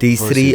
3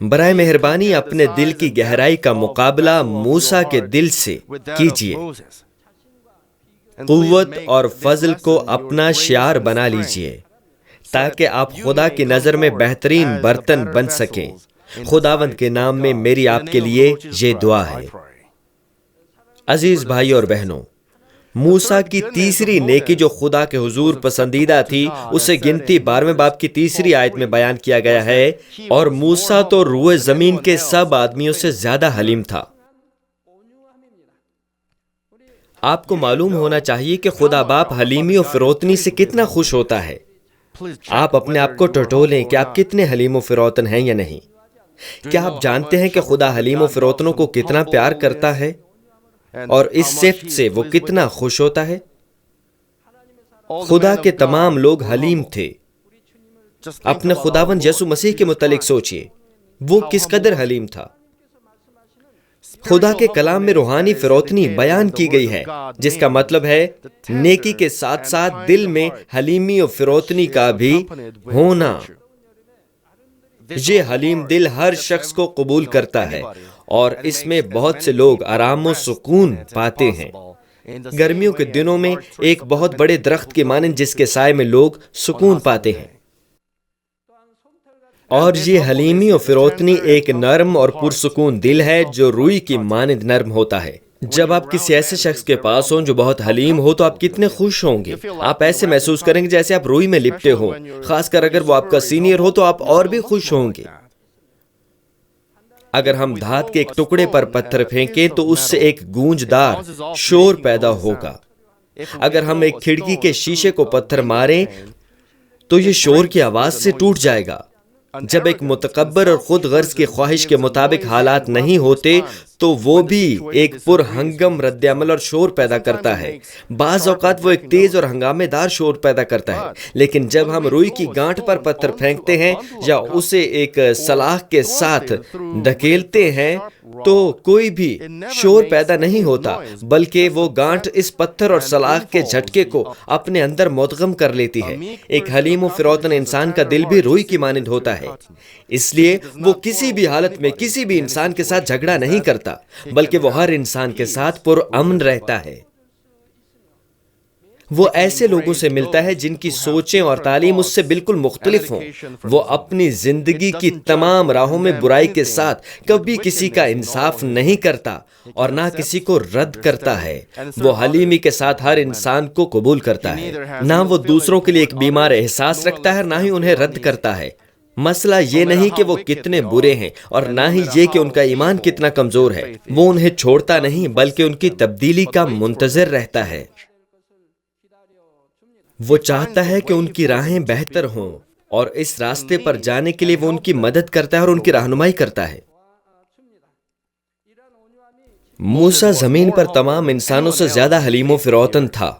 برائے مہربانی اپنے دل کی گہرائی کا مقابلہ موسیٰ کے دل سے کیجیے. قوت اور فضل کو اپنا شعار بنا لیجیے تاکہ آپ خدا کی نظر میں بہترین برتن بن سکیں. خداوند کے نام میں میری آپ کے لیے یہ دعا ہے. عزیز بھائی اور بہنوں، موسیٰ کی تیسری نیکی جو خدا کے حضور پسندیدہ تھی، اسے گنتی 12ویں باب کی 3 آیت میں بیان کیا گیا ہے. اور موسیٰ تو روئے زمین کے سب آدمیوں سے زیادہ حلیم تھا. آپ کو معلوم ہونا چاہیے کہ خدا باپ حلیمی و فروتنی سے کتنا خوش ہوتا ہے. آپ اپنے آپ کو ٹٹولیں کہ آپ کتنے حلیم و فروتن ہیں یا نہیں. کیا آپ جانتے ہیں کہ خدا حلیم و فروتنوں کو کتنا پیار کرتا ہے اور اس صفت سے وہ کتنا خوش ہوتا ہے؟ خدا کے تمام لوگ حلیم تھے. اپنے خداوند یسوع مسیح کے متعلق سوچئے، وہ کس قدر حلیم تھا. خدا کے کلام میں روحانی فروتنی بیان کی گئی ہے، جس کا مطلب ہے نیکی کے ساتھ ساتھ دل میں حلیمی و فروتنی کا بھی ہونا. یہ حلیم دل ہر شخص کو قبول کرتا ہے اور اس میں بہت سے لوگ آرام و سکون پاتے ہیں. گرمیوں کے دنوں میں ایک بہت بڑے درخت کے مانند جس کے سائے میں لوگ سکون پاتے ہیں. اور یہ حلیمی و فروتنی ایک نرم اور پرسکون دل ہے جو روئی کی مانند نرم ہوتا ہے. جب آپ کسی ایسے شخص کے پاس ہوں جو بہت حلیم ہو تو آپ کتنے خوش ہوں گے. آپ ایسے محسوس کریں گے جیسے آپ روئی میں لپٹے ہوں. خاص کر اگر وہ آپ کا سینئر ہو تو آپ اور بھی خوش ہوں گے. اگر ہم دھات کے ایک ٹکڑے پر پتھر پھینکیں تو اس سے ایک گونجدار شور پیدا ہوگا. اگر ہم ایک کھڑکی کے شیشے کو پتھر ماریں تو یہ شور کی آواز سے ٹوٹ جائے گا. جب ایک متکبر اور خود غرض کی خواہش کے مطابق حالات نہیں ہوتے تو وہ بھی ایک پر ہنگم رد عمل اور شور پیدا کرتا ہے. بعض اوقات وہ ایک تیز اور ہنگامے دار شور پیدا کرتا ہے. لیکن جب ہم روئی کی گانٹھ پر پتھر پھینکتے ہیں یا اسے ایک سلاخ کے ساتھ دھکیلتے ہیں تو کوئی بھی شور پیدا نہیں ہوتا، بلکہ وہ گانٹھ اس پتھر اور سلاخ کے جھٹکے کو اپنے اندر مدغم کر لیتی ہے. ایک حلیم و فروتن انسان کا دل بھی روئی کی مانند ہوتا ہے. اس لیے وہ کسی بھی حالت میں کسی بھی انسان کے ساتھ جھگڑا نہیں کرتا، بلکہ وہ ہر انسان کے ساتھ پرامن رہتا ہے. وہ ایسے لوگوں سے ملتا ہے جن کی سوچیں اور تعلیم اس سے بالکل مختلف ہوں. وہ اپنی زندگی کی تمام راہوں میں برائی کے ساتھ کبھی کسی کا انصاف نہیں کرتا اور نہ کسی کو رد کرتا ہے. وہ حلیمی کے ساتھ ہر انسان کو قبول کرتا ہے. نہ وہ دوسروں کے لیے ایک بیمار احساس رکھتا ہے، نہ ہی انہیں رد کرتا ہے. مسئلہ یہ نہیں کہ وہ کتنے برے ہیں اور نہ ہی یہ کہ ان کا ایمان کتنا کمزور ہے. وہ انہیں چھوڑتا نہیں بلکہ ان کی تبدیلی کا منتظر رہتا ہے. وہ چاہتا ہے کہ ان کی راہیں بہتر ہوں اور اس راستے پر جانے کے لیے وہ ان کی مدد کرتا ہے اور ان کی رہنمائی کرتا ہے. موسیٰ زمین پر تمام انسانوں سے زیادہ حلیم و فروتن تھا.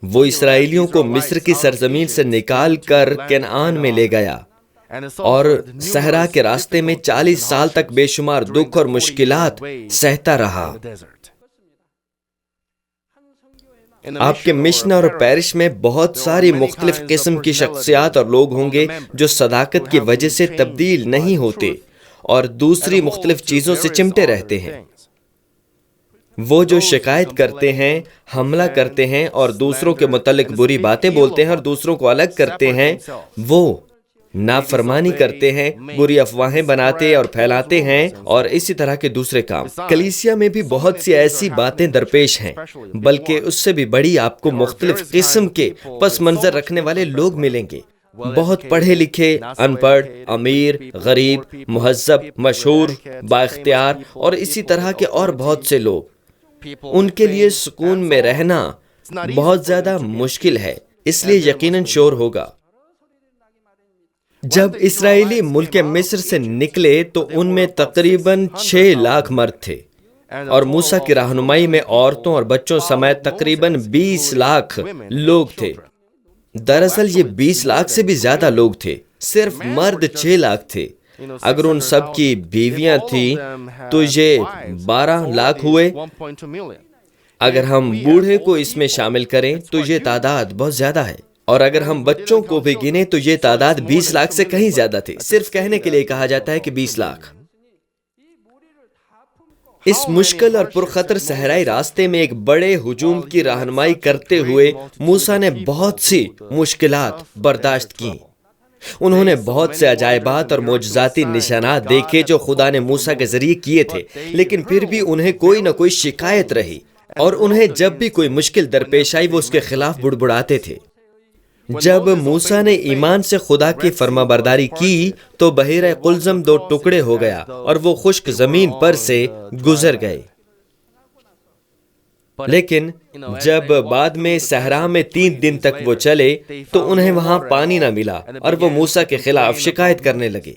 وہ اسرائیلیوں کو مصر کی سرزمین سے نکال کر کنعان میں لے گیا اور صحرا کے راستے میں 40 سال تک بے شمار دکھ اور مشکلات سہتا رہا. آپ کے مشن اور پیرش میں بہت ساری مختلف قسم کی شخصیات اور لوگ ہوں گے جو صداقت کی وجہ سے تبدیل نہیں ہوتے اور دوسری مختلف چیزوں سے چمٹے رہتے ہیں. وہ جو شکایت کرتے ہیں، حملہ کرتے ہیں اور دوسروں کے متعلق بری باتیں بولتے ہیں اور دوسروں کو الگ کرتے ہیں، وہ نافرمانی کرتے ہیں، بری افواہیں بناتے اور پھیلاتے ہیں اور اسی طرح کے دوسرے کام. کلیسیا میں بھی بہت سی ایسی باتیں درپیش ہیں، بلکہ اس سے بھی بڑی آپ کو مختلف قسم کے پس منظر رکھنے والے لوگ ملیں گے. بہت پڑھے لکھے، ان پڑھ، امیر، غریب، مہذب، مشہور، با اختیار اور اسی طرح کے اور بہت سے لوگ. ان کے لیے سکون میں رہنا بہت زیادہ مشکل ہے، اس لیے یقیناً شور ہوگا. جب اسرائیلی ملک مصر سے نکلے تو ان میں تقریباً 6 لاکھ مرد تھے اور موسیٰ کی رہنمائی میں عورتوں اور بچوں سمیت تقریباً 20 لاکھ لوگ تھے. دراصل یہ 20 لاکھ سے بھی زیادہ لوگ تھے. صرف مرد 6 لاکھ تھے. اگر ان سب کی بیویاں تھیں تو یہ 12 لاکھ ہوئے. اگر ہم بوڑھے کو اس میں شامل کریں تو یہ تعداد بہت زیادہ ہے. اور اگر ہم بچوں کو بھی گنیں تو یہ تعداد 20 لاکھ سے کہیں زیادہ تھی. صرف کہنے کے لیے کہا جاتا ہے کہ 20 لاکھ. اس مشکل اور پرخطر صحرائی راستے میں ایک بڑے ہجوم کی رہنمائی کرتے ہوئے موسیٰ نے بہت سی مشکلات برداشت کیں. انہوں نے بہت سے عجائبات اور معجزاتی نشانات دیکھے جو خدا نے موسیٰ کے ذریعے کیے تھے، لیکن پھر بھی انہیں کوئی نہ کوئی شکایت رہی، اور انہیں جب بھی کوئی مشکل درپیش آئی وہ اس کے خلاف بڑبڑاتے تھے. جب موسیٰ نے ایمان سے خدا کی فرمانبرداری کی تو بحیرہ قلزم 2 ٹکڑے ہو گیا اور وہ خشک زمین پر سے گزر گئے. لیکن جب بعد میں صحرا میں 3 دن تک وہ چلے تو انہیں وہاں پانی نہ ملا اور وہ موسیٰ کے خلاف شکایت کرنے لگے.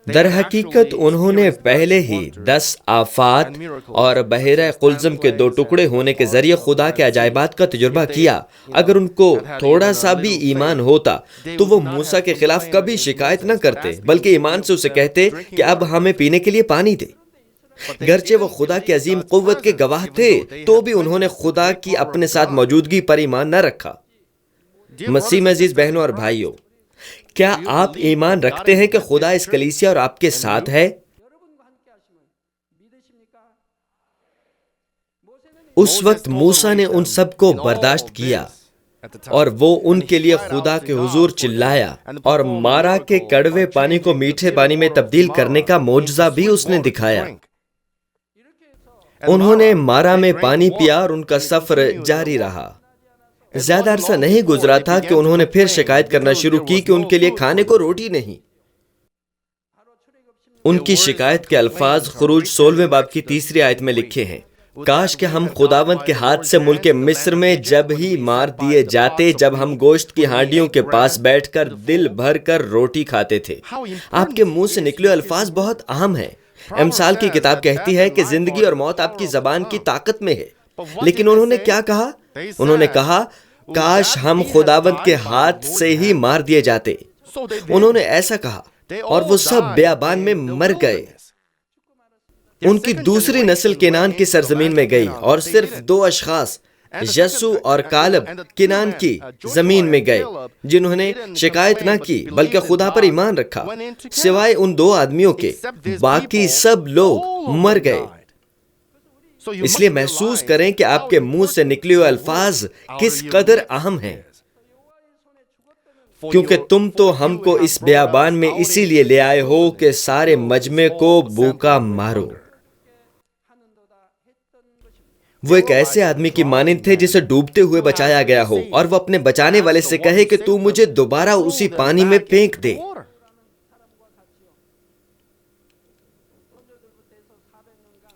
در حقیقت انہوں نے پہلے ہی 10 آفات اور بحیرہ قلزم کے 2 ٹکڑے ہونے کے ذریعے خدا کے عجائبات کا تجربہ کیا. اگر ان کو تھوڑا سا بھی ایمان ہوتا تو وہ موسیٰ کے خلاف کبھی شکایت نہ کرتے، بلکہ ایمان سے اسے کہتے کہ اب ہمیں پینے کے لیے پانی دے. گرچہ وہ خدا کی عظیم قوت کے گواہ تھے تو بھی انہوں نے خدا کی اپنے ساتھ موجودگی پر ایمان نہ رکھا. مسیح میں عزیز بہنوں اور بھائیوں، کیا آپ ایمان رکھتے ہیں کہ خدا اس کلیسیا اور آپ کے ساتھ ہے؟ اس وقت موسیٰ نے ان سب کو برداشت کیا اور وہ ان کے لیے خدا کے حضور چلایا، اور مارا کے کڑوے پانی کو میٹھے پانی میں تبدیل کرنے کا معجزہ بھی اس نے دکھایا. انہوں نے مارا میں پانی پیا اور ان کا سفر جاری رہا. زیادہ عرصہ نہیں گزرا تھا کہ انہوں نے پھر شکایت کرنا شروع کی کہ ان کے لیے کھانے کو روٹی نہیں. ان کی شکایت کے الفاظ خروج 16 باب کی 3 آیت میں لکھے ہیں: کاش کہ ہم خداوند کے ہاتھ سے ملک مصر میں جب ہی مار دیے جاتے، جب ہم گوشت کی ہانڈیوں کے پاس بیٹھ کر دل بھر کر روٹی کھاتے تھے. آپ کے منہ سے نکلے الفاظ بہت اہم ہیں. امثال کی کتاب کہتی ہے کہ زندگی اور موت آپ کی زبان کی طاقت میں ہے. لیکن انہوں نے کیا کہا؟ انہوں نے کہا کاش ہم خداوند کے ہاتھ سے ہی مار دیے جاتے. انہوں نے ایسا کہا اور وہ سب بیابان میں مر گئے. ان کی دوسری نسل کنعان کی سرزمین میں گئی اور صرف 2 اشخاص یسوع اور کالب کنعان کی زمین میں گئے جنہوں نے شکایت نہ کی بلکہ خدا پر ایمان رکھا. سوائے ان 2 آدمیوں کے باقی سب لوگ مر گئے. اس لیے محسوس کریں کہ آپ کے منہ سے نکلے ہوئے الفاظ کس قدر اہم ہیں، کیونکہ تم تو ہم کو اس بیابان میں اسی لیے لے آئے ہو کہ سارے مجمع کو بھوکا مارو. وہ ایک ایسے آدمی کی مانند تھے جسے ڈوبتے ہوئے بچایا گیا ہو اور وہ اپنے بچانے والے سے کہے کہ تو مجھے دوبارہ اسی پانی میں پھینک دے.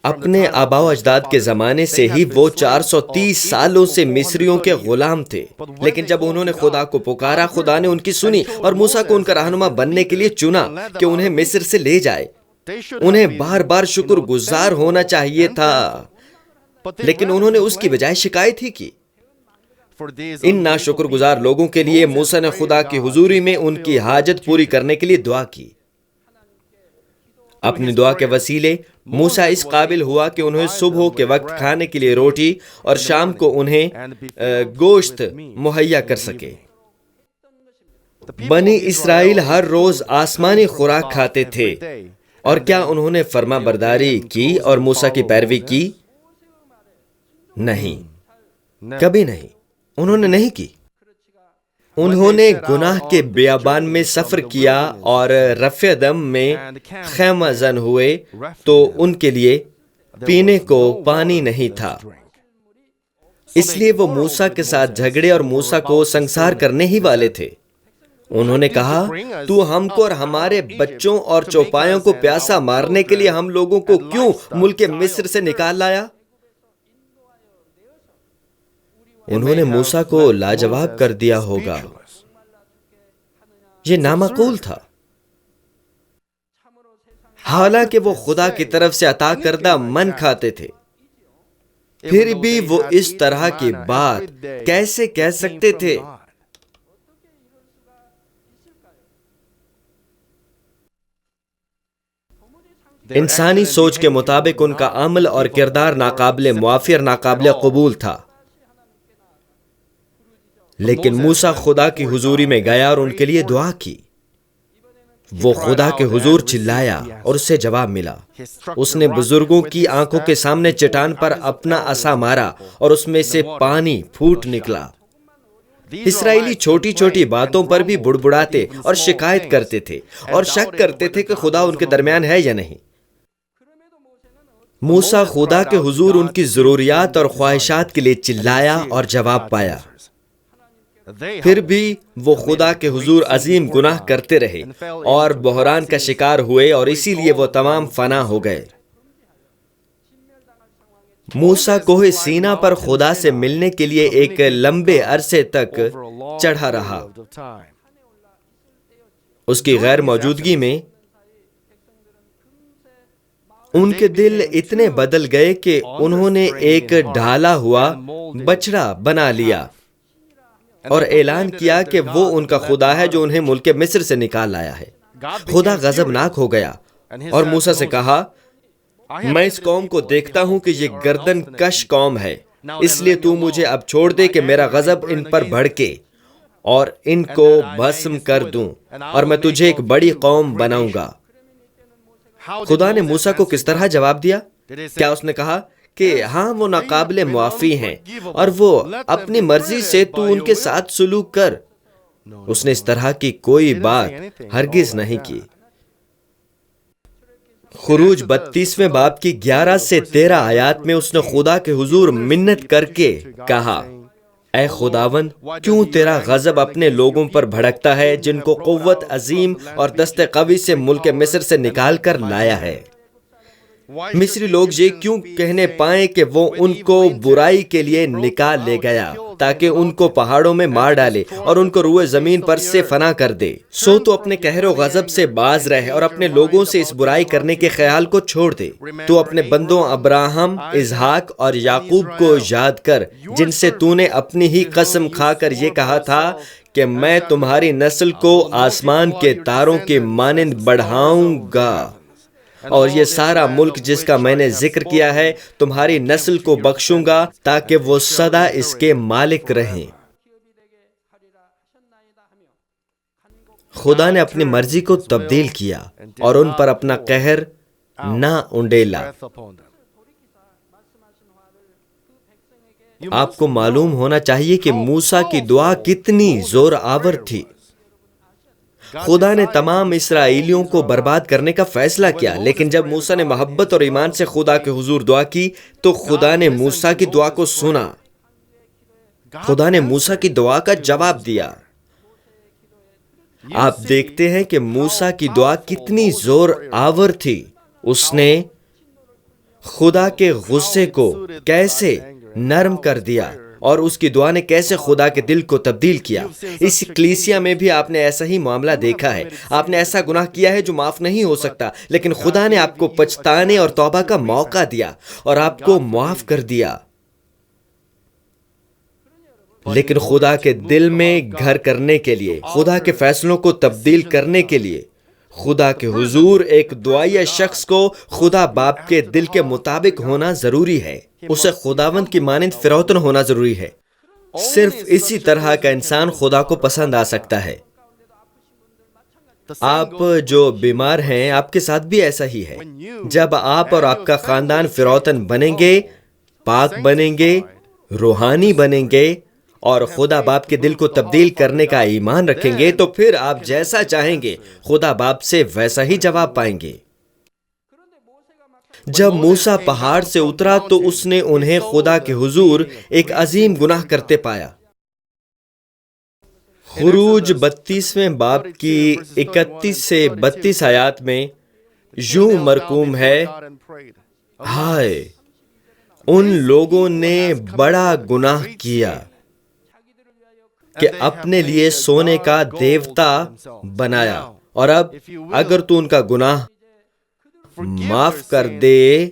اپنے آباء و اجداد کے زمانے سے ہی وہ 430 سالوں سے مصریوں کے غلام تھے، لیکن جب انہوں نے خدا کو پکارا، خدا نے ان کی سنی اور موسیٰ کو ان کا رہنما بننے کے لیے چنا کہ انہیں مصر سے لے جائے. انہیں بار بار شکر گزار ہونا چاہیے تھا، لیکن انہوں نے اس کی بجائے شکایت ہی کی. ان ناشکر گزار لوگوں کے لیے موسیٰ نے خدا کی حضوری میں ان کی حاجت پوری کرنے کے لیے دعا کی. اپنی دعا کے وسیلے موسیٰ اس قابل ہوا کہ انہیں صبح کے وقت کھانے کے لیے روٹی اور شام کو انہیں گوشت مہیا کر سکے. بنی اسرائیل ہر روز آسمانی خوراک کھاتے تھے، اور کیا انہوں نے فرما برداری کی اور موسیٰ کی پیروی کی؟ نہیں، کبھی نہیں. انہوں نے نہیں کی. انہوں نے گناہ کے بیابان میں سفر کیا اور رفع دم میں خیمہ زن ہوئے تو ان کے لیے پینے کو پانی نہیں تھا. اس لیے وہ موسیٰ کے ساتھ جھگڑے اور موسیٰ کو سنسار کرنے ہی والے تھے. انہوں نے کہا تو ہم کو اور ہمارے بچوں اور چوپایوں کو پیاسا مارنے کے لیے ہم لوگوں کو کیوں ملک مصر سے نکال لایا؟ انہوں نے موسیٰ کو لاجواب کر دیا ہوگا. یہ نامعقول تھا. حالانکہ وہ خدا کی طرف سے عطا کردہ من کھاتے تھے، پھر بھی وہ اس طرح کی بات کیسے کہہ سکتے تھے؟ انسانی سوچ کے مطابق ان کا عمل اور کردار ناقابل معافی اور ناقابل قبول تھا. لیکن موسیٰ خدا کی حضوری میں گیا اور ان کے لیے دعا کی۔ وہ خدا کے حضور چلایا اور اس سے جواب ملا۔ اس نے بزرگوں کی آنکھوں کے سامنے چٹان پر اپنا عصا مارا اور اس میں سے پانی پھوٹ نکلا۔ اسرائیلی چھوٹی چھوٹی باتوں پر بھی بڑبڑاتے اور شکایت کرتے تھے اور شک کرتے تھے کہ خدا ان کے درمیان ہے یا نہیں۔ موسیٰ خدا کے حضور ان کی ضروریات اور خواہشات کے لیے چلایا اور جواب پایا۔ پھر بھی وہ خدا کے حضور عظیم گناہ کرتے رہے اور بحران کا شکار ہوئے اور اسی لیے وہ تمام فنا ہو گئے۔ موسیٰ کوہ سینا پر خدا سے ملنے کے لیے ایک لمبے عرصے تک چڑھا رہا۔ اس کی غیر موجودگی میں ان کے دل اتنے بدل گئے کہ انہوں نے ایک ڈھالا ہوا بچڑا بنا لیا اور اعلان کیا کہ وہ ان کا خدا ہے جو انہیں ملک مصر سے نکال لایا ہے۔ خدا غضبناک ہو گیا اور موسیٰ سے کہا، میں اس قوم کو دیکھتا ہوں کہ یہ گردن کش قوم ہے، اس لیے تو مجھے اب چھوڑ دے کہ میرا غضب ان پر بھڑکے اور ان کو بھسم کر دوں اور میں تجھے ایک بڑی قوم بناؤں گا۔ خدا نے موسیٰ کو کس طرح جواب دیا؟ کیا اس نے کہا کہ ہاں وہ ناقابل معافی ہیں اور وہ اپنی مرضی سے تو ان کے ساتھ سلوک کر؟ اس نے اس طرح کی کوئی بات ہرگز نہیں کی۔ خروج 32ویں باب کی 11 سے 13 آیات میں اس نے خدا کے حضور منت کر کے کہا، اے خداوند، کیوں تیرا غضب اپنے لوگوں پر بھڑکتا ہے جن کو قوت عظیم اور دست قوی سے ملک مصر سے نکال کر لایا ہے؟ مصری لوگ یہ کیوں کہنے پائیں کہ وہ ان کو برائی کے لیے نکال لے گیا تاکہ ان کو پہاڑوں میں مار ڈالے اور ان کو روئے زمین پر سے فنا کر دے؟ سو تو اپنے قہر و غضب سے باز رہ اور اپنے لوگوں سے اس برائی کرنے کے خیال کو چھوڑ دے۔ تو اپنے بندوں ابراہم، اسحاق اور یعقوب کو یاد کر، جن سے تو نے اپنی ہی قسم کھا کر یہ کہا تھا کہ میں تمہاری نسل کو آسمان کے تاروں کے مانند بڑھاؤں گا، اور یہ سارا ملک جس کا میں نے ذکر کیا ہے تمہاری نسل کو بخشوں گا تاکہ وہ سدا اس کے مالک رہیں۔ خدا نے اپنی مرضی کو تبدیل کیا اور ان پر اپنا قہر نہ انڈیلا۔ آپ کو معلوم ہونا چاہیے کہ موسیٰ کی دعا کتنی زور آور تھی۔ خدا نے تمام اسرائیلیوں کو برباد کرنے کا فیصلہ کیا، لیکن جب موسیٰ نے محبت اور ایمان سے خدا کے حضور دعا کی تو خدا نے موسیٰ کی دعا کو سنا۔ خدا نے موسیٰ کی دعا کا جواب دیا۔ آپ دیکھتے ہیں کہ موسیٰ کی دعا کتنی زور آور تھی۔ اس نے خدا کے غصے کو کیسے نرم کر دیا اور اس کی دعا نے کیسے خدا کے دل کو تبدیل کیا۔ اس کلیسیا میں بھی آپ نے ایسا ہی معاملہ دیکھا ہے۔ آپ نے ایسا گناہ کیا ہے جو معاف نہیں ہو سکتا، لیکن خدا نے آپ کو پچھتانے اور توبہ کا موقع دیا اور آپ کو معاف کر دیا۔ لیکن خدا کے دل میں گھر کرنے کے لیے، خدا کے فیصلوں کو تبدیل کرنے کے لیے، خدا کے حضور ایک دعائیا شخص کو خدا باپ کے دل کے مطابق ہونا ضروری ہے۔ اسے خداوند کی مانند فروتن ہونا ضروری ہے۔ صرف اسی طرح کا انسان خدا کو پسند آ سکتا ہے۔ آپ جو بیمار ہیں، آپ کے ساتھ بھی ایسا ہی ہے۔ جب آپ اور آپ کا خاندان فروتن بنیں گے، پاک بنیں گے، روحانی بنیں گے اور خدا باپ کے دل کو تبدیل کرنے کا ایمان رکھیں گے، تو پھر آپ جیسا چاہیں گے خدا باپ سے ویسا ہی جواب پائیں گے۔ جب موسیٰ پہاڑ سے اترا تو اس نے انہیں خدا کے حضور ایک عظیم گناہ کرتے پایا۔ خروج 32ویں باب کی 31 سے 32 آیات میں یوں مرقوم ہے، ہائے، ان لوگوں نے بڑا گناہ کیا کہ اپنے لیے سونے کا دیوتا بنایا، اور اب اگر تو ان کا گناہ معاف کر دے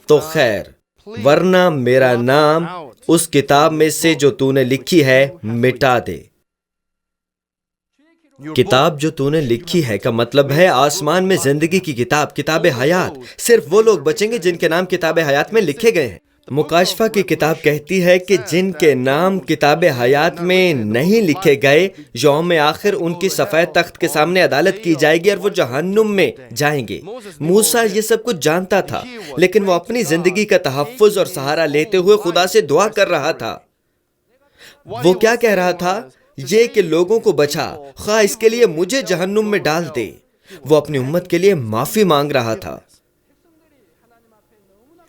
تو خیر، ورنہ میرا نام اس کتاب میں سے جو تو نے لکھی ہے مٹا دے۔ کتاب جو تو نے لکھی ہے کا مطلب ہے آسمان میں زندگی کی کتاب، کتاب حیات۔ صرف وہ لوگ بچیں گے جن کے نام کتاب حیات میں لکھے گئے ہیں۔ مکاشفہ کی کتاب کہتی ہے کہ جن کے نام کتاب حیات میں نہیں لکھے گئے، یوم آخر ان کی سفید تخت کے سامنے عدالت کی جائے گی اور وہ جہنم میں جائیں گے۔ موسیٰ یہ سب کچھ جانتا تھا، لیکن وہ اپنی زندگی کا تحفظ اور سہارا لیتے ہوئے خدا سے دعا کر رہا تھا۔ وہ کیا کہہ رہا تھا؟ یہ کہ لوگوں کو بچا، خواہ اس کے لیے مجھے جہنم میں ڈال دے۔ وہ اپنی امت کے لیے معافی مانگ رہا تھا۔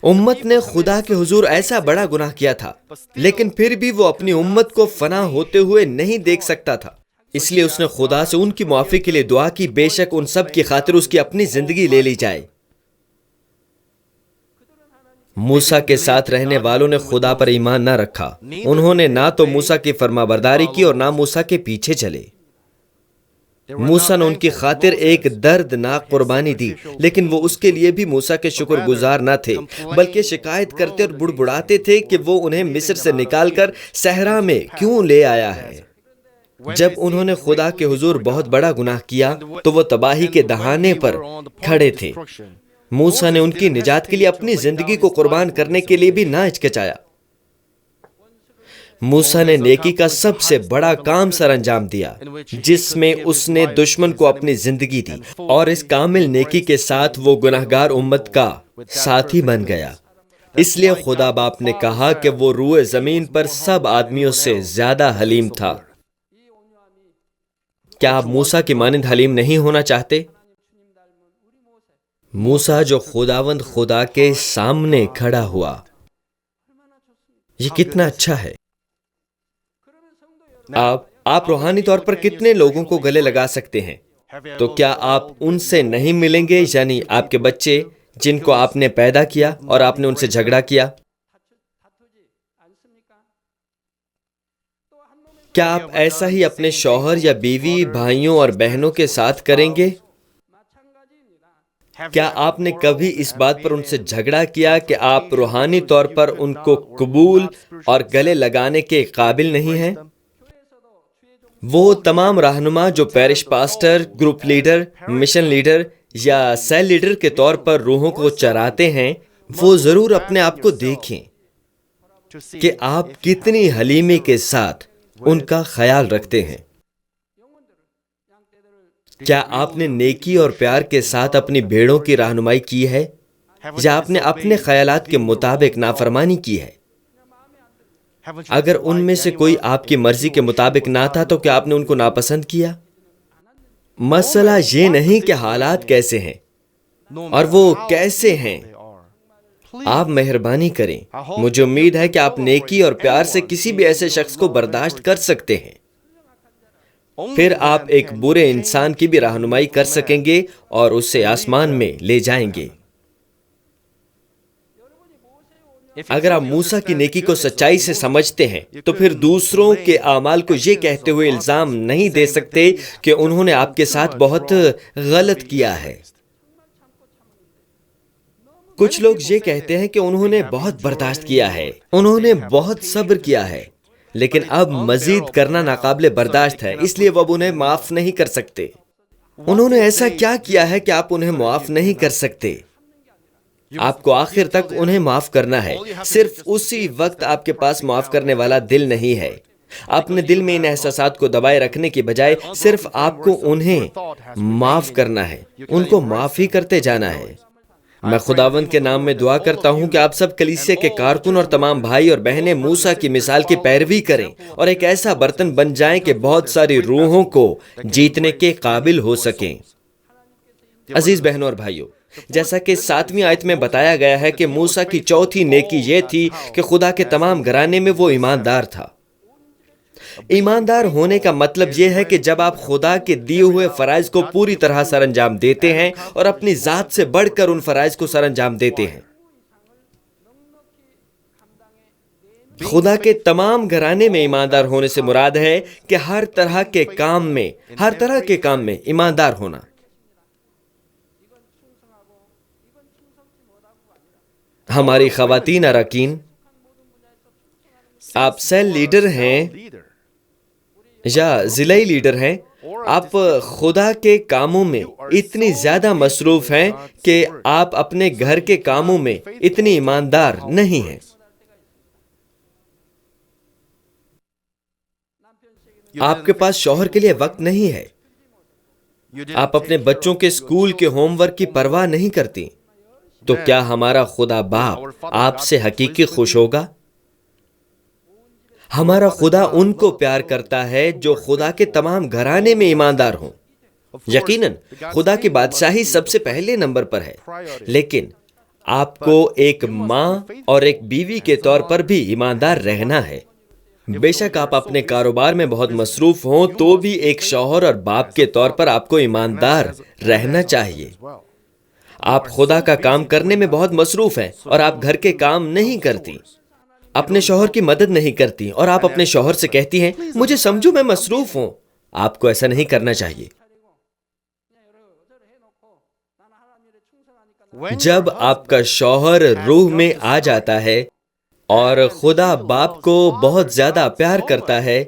امت نے خدا کے حضور ایسا بڑا گناہ کیا تھا، لیکن پھر بھی وہ اپنی امت کو فنا ہوتے ہوئے نہیں دیکھ سکتا تھا، اس لیے اس نے خدا سے ان کی معافی کے لیے دعا کی، بے شک ان سب کی خاطر اس کی اپنی زندگی لے لی جائے۔ موسیٰ کے ساتھ رہنے والوں نے خدا پر ایمان نہ رکھا، انہوں نے نہ تو موسیٰ کی فرما برداری کی اور نہ موسیٰ کے پیچھے چلے۔ موسیٰ نے ان کی خاطر ایک دردناک قربانی دی، لیکن وہ اس کے لیے بھی موسیٰ کے شکر گزار نہ تھے، بلکہ شکایت کرتے اور بڑبڑاتے تھے کہ وہ انہیں مصر سے نکال کر صحرا میں کیوں لے آیا ہے۔ جب انہوں نے خدا کے حضور بہت بڑا گناہ کیا تو وہ تباہی کے دہانے پر کھڑے تھے۔ موسیٰ نے ان کی نجات کے لیے اپنی زندگی کو قربان کرنے کے لیے بھی نہ ہچکچایا۔ موسیٰ نے نیکی کا سب سے بڑا کام سر انجام دیا، جس میں اس نے دشمن کو اپنی زندگی دی، اور اس کامل نیکی کے ساتھ وہ گناہگار امت کا ساتھی بن گیا۔ اس لیے خدا باپ نے کہا کہ وہ روئے زمین پر سب آدمیوں سے زیادہ حلیم تھا۔ کیا آپ موسیٰ کی مانند حلیم نہیں ہونا چاہتے؟ موسیٰ جو خداوند خدا کے سامنے کھڑا ہوا، یہ کتنا اچھا ہے۔ آپ روحانی طور پر کتنے لوگوں کو گلے لگا سکتے ہیں؟ تو کیا آپ ان سے نہیں ملیں گے؟ یعنی آپ کے بچے جن کو آپ نے پیدا کیا اور آپ نے ان سے جھگڑا کیا، کیا آپ ایسا ہی اپنے شوہر یا بیوی، بھائیوں اور بہنوں کے ساتھ کریں گے؟ کیا آپ نے کبھی اس بات پر ان سے جھگڑا کیا کہ آپ روحانی طور پر ان کو قبول اور گلے لگانے کے قابل نہیں ہیں؟ وہ تمام رہنما جو perish pastor, group leader, mission leader یا سیل لیڈر کے طور پر روحوں کو چراتے ہیں، وہ ضرور اپنے آپ کو دیکھیں کہ آپ کتنی حلیمی کے ساتھ ان کا خیال رکھتے ہیں۔ کیا آپ نے نیکی اور پیار کے ساتھ اپنی بھیڑوں کی رہنمائی کی ہے، یا آپ نے اپنے خیالات کے مطابق نافرمانی کی ہے؟ اگر ان میں سے کوئی آپ کی مرضی کے مطابق نہ تھا تو کیا آپ نے ان کو ناپسند کیا؟ مسئلہ یہ نہیں کہ حالات کیسے ہیں اور وہ کیسے ہیں۔ آپ مہربانی کریں، مجھے امید ہے کہ آپ نیکی اور پیار سے کسی بھی ایسے شخص کو برداشت کر سکتے ہیں، پھر آپ ایک برے انسان کی بھی رہنمائی کر سکیں گے اور اسے آسمان میں لے جائیں گے۔ اگر آپ موسیٰ کی نیکی کو سچائی سے سمجھتے ہیں تو پھر دوسروں کے اعمال کو یہ کہتے ہوئے الزام نہیں دے سکتے کہ انہوں نے آپ کے ساتھ بہت غلط کیا ہے۔ کچھ لوگ یہ کہتے ہیں کہ انہوں نے بہت برداشت کیا ہے، انہوں نے بہت صبر کیا ہے، لیکن اب مزید کرنا ناقابل برداشت ہے، اس لیے وہ اب انہیں معاف نہیں کر سکتے۔ انہوں نے ایسا کیا کیا ہے کہ آپ انہیں معاف نہیں کر سکتے؟ آپ کو آخر تک انہیں معاف کرنا ہے، صرف اسی وقت آپ کے پاس معاف کرنے والا دل نہیں ہے۔ اپنے دل میں ان احساسات کو دبائے رکھنے کی بجائے صرف آپ کو انہیں معاف کرنا ہے، ان کو معاف ہی کرتے جانا ہے۔ میں خداوند کے نام میں دعا کرتا ہوں کہ آپ سب کلیسیا کے کارکن اور تمام بھائی اور بہنیں موسیٰ کی مثال کی پیروی کریں اور ایک ایسا برتن بن جائیں کہ بہت ساری روحوں کو جیتنے کے قابل ہو سکیں۔ عزیز بہنوں اور بھائیوں، جیسا کہ 7ویں آیت میں بتایا گیا ہے کہ موسیٰ کی چوتھی نیکی یہ تھی کہ خدا کے تمام گھرانے میں وہ ایماندار تھا۔ ایماندار ہونے کا مطلب یہ ہے کہ جب آپ خدا کے دیے ہوئے فرائض کو پوری طرح سر انجام دیتے ہیں اور اپنی ذات سے بڑھ کر ان فرائض کو سر انجام دیتے ہیں۔ خدا کے تمام گھرانے میں ایماندار ہونے سے مراد ہے کہ ہر طرح کے کام میں ایماندار ہونا۔ ہماری خواتین اراکین، آپ سیل لیڈر ہیں یا ضلعی لیڈر ہیں، آپ خدا کے کاموں میں اتنی زیادہ مصروف ہیں کہ آپ اپنے گھر کے کاموں میں اتنی ایماندار نہیں ہیں۔ آپ کے پاس شوہر کے لیے وقت نہیں ہے. آپ اپنے بچوں کے اسکول کے ہوم ورک کی پرواہ نہیں کرتی. تو کیا ہمارا خدا باپ آپ سے حقیقی خوش ہوگا؟ ہمارا خدا ان کو پیار کرتا ہے جو خدا کے تمام گھرانے میں ایماندار ہوں. یقیناً خدا کی بادشاہی سب سے پہلے نمبر پر ہے، لیکن آپ کو ایک ماں اور ایک بیوی کے طور پر بھی ایماندار رہنا ہے. بے شک آپ اپنے کاروبار میں بہت مصروف ہوں تو بھی ایک شوہر اور باپ کے طور پر آپ کو ایماندار رہنا چاہیے. آپ خدا کا کام کرنے میں بہت مصروف ہیں اور آپ گھر کے کام نہیں کرتی، اپنے شوہر کی مدد نہیں کرتی، اور آپ اپنے شوہر سے کہتی ہیں مجھے سمجھو میں مصروف ہوں. آپ کو ایسا نہیں کرنا چاہیے. جب آپ کا شوہر روح میں آ جاتا ہے اور خدا باپ کو بہت زیادہ پیار کرتا ہے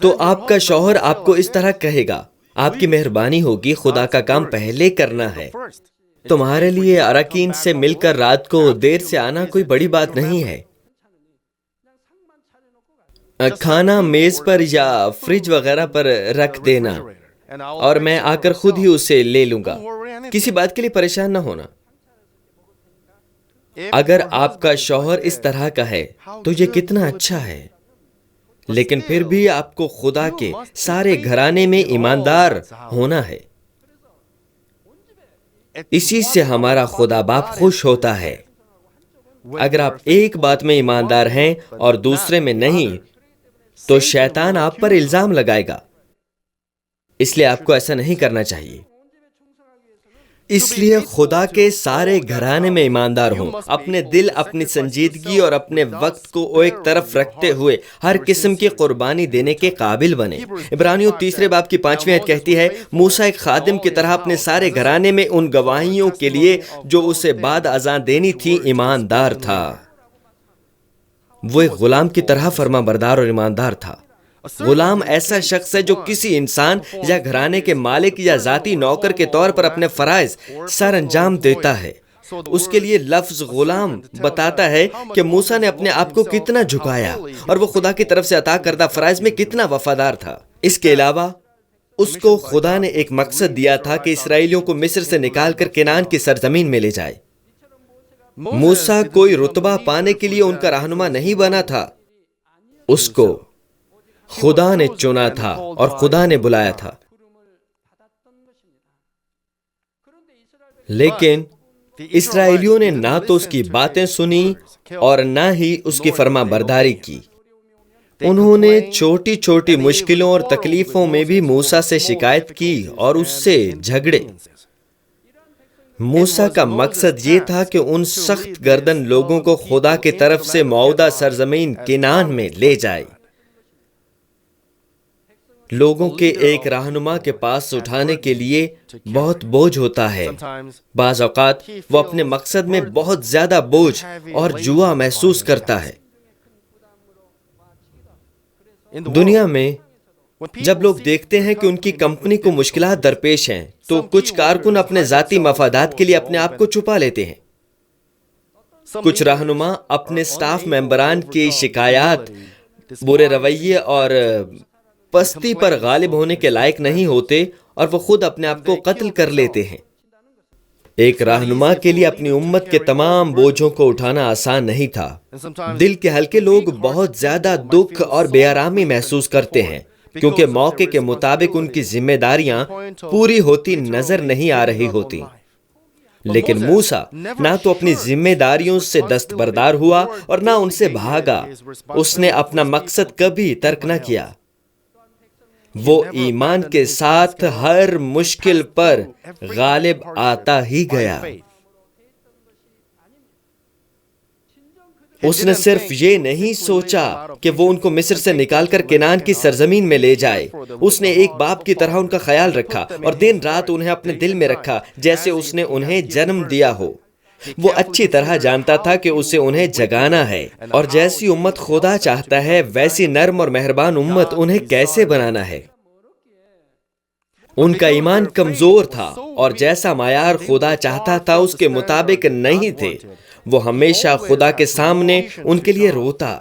تو آپ کا شوہر آپ کو اس طرح کہے گا، آپ کی مہربانی ہوگی، خدا کا کام پہلے کرنا ہے. تمہارے لیے اراکین سے مل کر رات کو دیر سے آنا کوئی بڑی بات نہیں ہے. کھانا میز پر یا فریج وغیرہ پر رکھ دینا اور میں آ کر خود ہی اسے لے لوں گا. کسی بات کے لیے پریشان نہ ہونا. اگر آپ کا شوہر اس طرح کا ہے تو یہ کتنا اچھا ہے. لیکن پھر بھی آپ کو خدا کے سارے گھرانے میں ایماندار ہونا ہے. اسی سے ہمارا خدا باپ خوش ہوتا ہے. اگر آپ ایک بات میں ایماندار ہیں اور دوسرے میں نہیں تو شیطان آپ پر الزام لگائے گا. اس لیے آپ کو ایسا نہیں کرنا چاہیے. اس لیے خدا کے سارے گھرانے میں ایماندار ہوں. اپنے دل، اپنی سنجیدگی اور اپنے وقت کو ایک طرف رکھتے ہوئے ہر قسم کی قربانی دینے کے قابل بنے. عبرانیوں 3 باب کی 5 آیت کہتی ہے موسیٰ ایک خادم کی طرح اپنے سارے گھرانے میں ان گواہیوں کے لیے جو اسے بعد ازاں دینی تھی ایماندار تھا. وہ ایک غلام کی طرح فرما بردار اور ایماندار تھا. غلام ایسا شخص ہے جو کسی انسان یا گھرانے کے مالک یا ذاتی نوکر کے طور پر اپنے فرائض سر انجام دیتا ہے. اس کے لیے لفظ غلام بتاتا ہے کہ موسیٰ نے اپنے آپ کو کتنا جھکایا اور وہ خدا کی طرف سے عطا کردہ فرائض میں کتنا وفادار تھا. اس کے علاوہ اس کو خدا نے ایک مقصد دیا تھا کہ اسرائیلیوں کو مصر سے نکال کر کنعان کی سرزمین میں لے جائے. موسیٰ کوئی رتبہ پانے کے لیے ان کا رہنما نہیں بنا تھا. اس کو خدا نے چنا تھا اور خدا نے بلایا تھا. لیکن اسرائیلیوں نے نہ تو اس کی باتیں سنی اور نہ ہی اس کی فرما برداری کی. انہوں نے چھوٹی چھوٹی مشکلوں اور تکلیفوں میں بھی موسیٰ سے شکایت کی اور اس سے جھگڑے. موسیٰ کا مقصد یہ تھا کہ ان سخت گردن لوگوں کو خدا کی طرف سے موعودہ سرزمین کنعان میں لے جائے. لوگوں کے ایک رہنما کے پاس اٹھانے کے لیے بہت بوجھ ہوتا ہے. بعض اوقات وہ اپنے مقصد میں بہت زیادہ بوجھ اور جوا محسوس کرتا ہے. دنیا میں جب لوگ دیکھتے ہیں کہ ان کی کمپنی کو مشکلات درپیش ہیں تو کچھ کارکن اپنے ذاتی مفادات کے لیے اپنے آپ کو چھپا لیتے ہیں. کچھ رہنما اپنے سٹاف ممبران کی شکایات، برے رویے اور پستی پر غالب ہونے کے لائق نہیں ہوتے اور وہ خود اپنے آپ کو قتل کر لیتے ہیں. ایک رہنما کے لیے اپنی امت کے تمام بوجھوں کو اٹھانا آسان نہیں تھا. دل کے ہلکے لوگ بہت زیادہ دکھ اور بے آرامی محسوس کرتے ہیں کیونکہ موقع کے مطابق ان کی ذمہ داریاں پوری ہوتی نظر نہیں آ رہی ہوتی. لیکن موسیٰ نہ تو اپنی ذمہ داریوں سے دستبردار ہوا اور نہ ان سے بھاگا. اس نے اپنا مقصد کبھی ترک نہ کیا. وہ ایمان کے ساتھ ہر مشکل پر غالب آتا ہی گیا. اس نے صرف یہ نہیں سوچا کہ وہ ان کو مصر سے نکال کر کنعان کی سرزمین میں لے جائے. اس نے ایک باپ کی طرح ان کا خیال رکھا اور دن رات انہیں اپنے دل میں رکھا جیسے اس نے انہیں جنم دیا ہو. وہ اچھی طرح جانتا تھا کہ اسے انہیں جگانا ہے اور جیسی امت خدا چاہتا ہے ویسی نرم اور مہربان امت انہیں کیسے بنانا ہے. ان کا ایمان کمزور تھا اور جیسا معیار خدا چاہتا تھا اس کے مطابق نہیں تھے. وہ ہمیشہ خدا کے سامنے ان کے لیے روتا.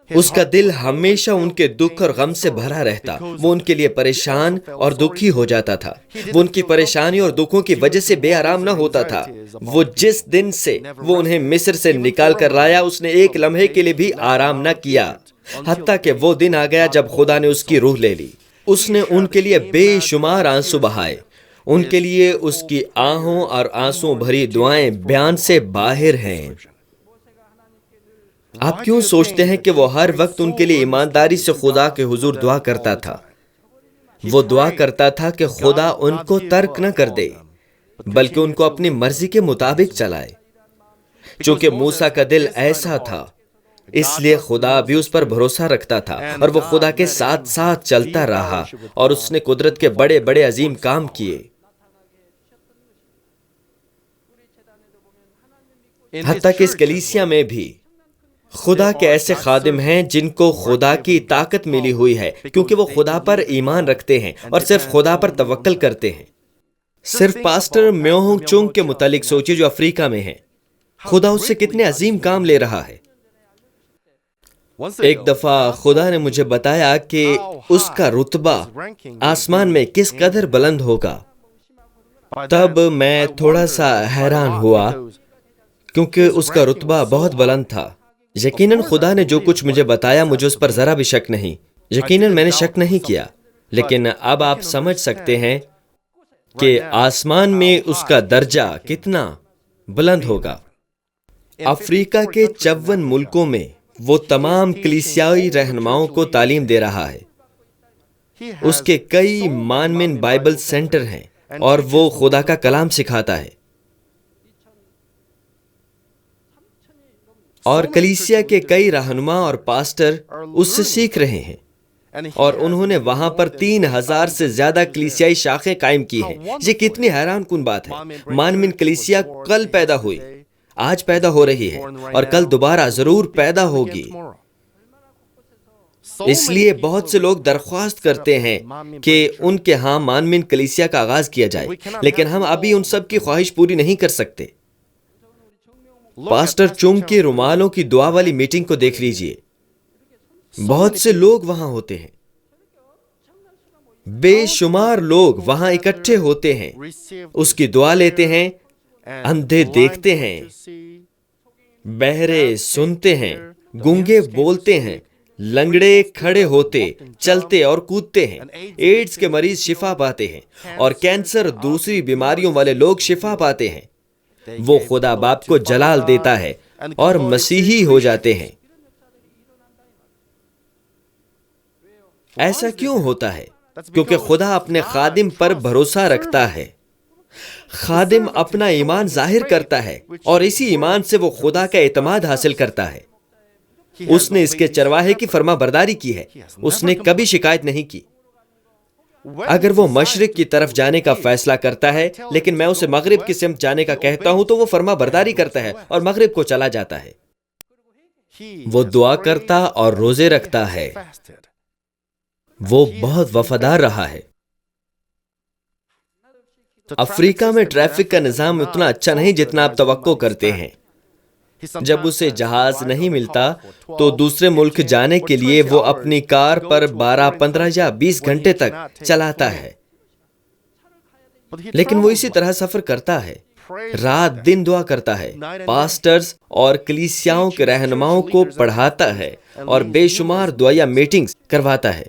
اس کا دل ہمیشہ ان کے دکھ اور غم سے بھرا رہتا. وہ ان کے لیے پریشان اور دکھی ہو جاتا تھا. وہ ان کی پریشانی اور دکھوں کی وجہ سے بے آرام نہ ہوتا تھا. وہ جس دن سے وہ انہیں مصر سے نکال کر لایا، اس نے ایک لمحے کے لیے بھی آرام نہ کیا، حتیٰ کہ وہ دن آ گیا جب خدا نے اس کی روح لے لی. اس نے ان کے لیے بے شمار آنسو بہائے. ان کے لیے اس کی آہوں اور آنسوں بھری دعائیں بیان سے باہر ہیں. آپ کیوں سوچتے ہیں کہ وہ ہر وقت ان کے لیے ایمانداری سے خدا کے حضور دعا کرتا تھا؟ وہ دعا کرتا تھا کہ خدا ان کو ترک نہ کر دے، بلکہ ان کو اپنی مرضی کے مطابق چلائے. چونکہ موسیٰ کا دل ایسا تھا، اس لیے خدا بھی اس پر بھروسہ رکھتا تھا، اور وہ خدا کے ساتھ ساتھ چلتا رہا، اور اس نے قدرت کے بڑے بڑے عظیم کام کیے. حتیٰ کہ اس کلیسیا میں بھی خدا کے ایسے خادم ہیں جن کو خدا کی طاقت ملی ہوئی ہے، کیونکہ وہ خدا پر ایمان رکھتے ہیں اور صرف خدا پر توکل کرتے ہیں. صرف پاسٹر میوہنگ چونگ کے متعلق سوچیے جو افریقہ میں ہیں. خدا اس سے کتنے عظیم kام لے رہا ہے. ایک دفعہ خدا نے مجھے بتایا کہ اس کا رتبہ آسمان میں کس قدر بلند ہوگا. تب میں تھوڑا سا حیران ہوا کیونکہ اس کا رتبہ بہت بلند تھا. یقیناً خدا نے جو کچھ مجھے بتایا مجھے اس پر ذرا بھی شک نہیں. یقیناً میں نے شک نہیں کیا، لیکن اب آپ سمجھ سکتے ہیں کہ آسمان میں اس کا درجہ کتنا بلند ہوگا. افریقہ کے 54 ملکوں میں وہ تمام کلیسیائی رہنماؤں کو تعلیم دے رہا ہے. اس کے کئی مانمن بائبل سینٹر ہیں اور وہ خدا کا کلام سکھاتا ہے. اور کلیسیا کے کئی رہنما اور پاسٹر اس سے سیکھ رہے ہیں، اور انہوں نے وہاں پر 3000 سے زیادہ کلیسیائی شاخیں قائم کی ہیں. یہ کتنی حیران کن بات ہے. مانمن کلیسیا کل پیدا ہوئی، آج پیدا ہو رہی ہے، اور کل دوبارہ ضرور پیدا ہوگی. اس لیے بہت سے لوگ درخواست کرتے ہیں کہ ان کے ہاں مانمن کلیسیا کا آغاز کیا جائے، لیکن ہم ابھی ان سب کی خواہش پوری نہیں کر سکتے. پاسٹر چونگ کے رومالوں کی دعا والی میٹنگ کو دیکھ لیجئے. بہت سے لوگ وہاں ہوتے ہیں، بے شمار لوگ وہاں اکٹھے ہوتے ہیں، اس کی دعا لیتے ہیں. اندھے دیکھتے ہیں، بہرے سنتے ہیں، گونگے بولتے ہیں، لنگڑے کھڑے ہوتے، چلتے اور کودتے ہیں. ایڈز کے مریض شفا پاتے ہیں، اور کینسر دوسری بیماریوں والے لوگ شفا پاتے ہیں. وہ خدا باپ کو جلال دیتا ہے اور مسیحی ہو جاتے ہیں. ایسا کیوں ہوتا ہے؟ کیونکہ خدا اپنے خادم پر بھروسہ رکھتا ہے. خادم اپنا ایمان ظاہر کرتا ہے، اور اسی ایمان سے وہ خدا کا اعتماد حاصل کرتا ہے. اس نے اس کے چرواہے کی فرما برداری کی ہے. اس نے کبھی شکایت نہیں کی. اگر وہ مشرق کی طرف جانے کا فیصلہ کرتا ہے لیکن میں اسے مغرب کی سمت جانے کا کہتا ہوں تو وہ فرما برداری کرتا ہے اور مغرب کو چلا جاتا ہے. وہ دعا کرتا اور روزے رکھتا ہے. وہ بہت وفادار رہا ہے. افریقہ میں ٹریفک کا نظام اتنا اچھا نہیں جتنا آپ توقع کرتے ہیں. جب اسے جہاز نہیں ملتا تو دوسرے ملک جانے کے لیے وہ اپنی کار پر 12, 15 یا 20 گھنٹے تک چلاتا ہے. لیکن وہ اسی طرح سفر کرتا ہے، رات دن دعا کرتا ہے، پاسٹرز اور کلیسیاؤں کے رہنماؤں کو پڑھاتا ہے اور بے شمار دعائیا میٹنگز کرواتا ہے.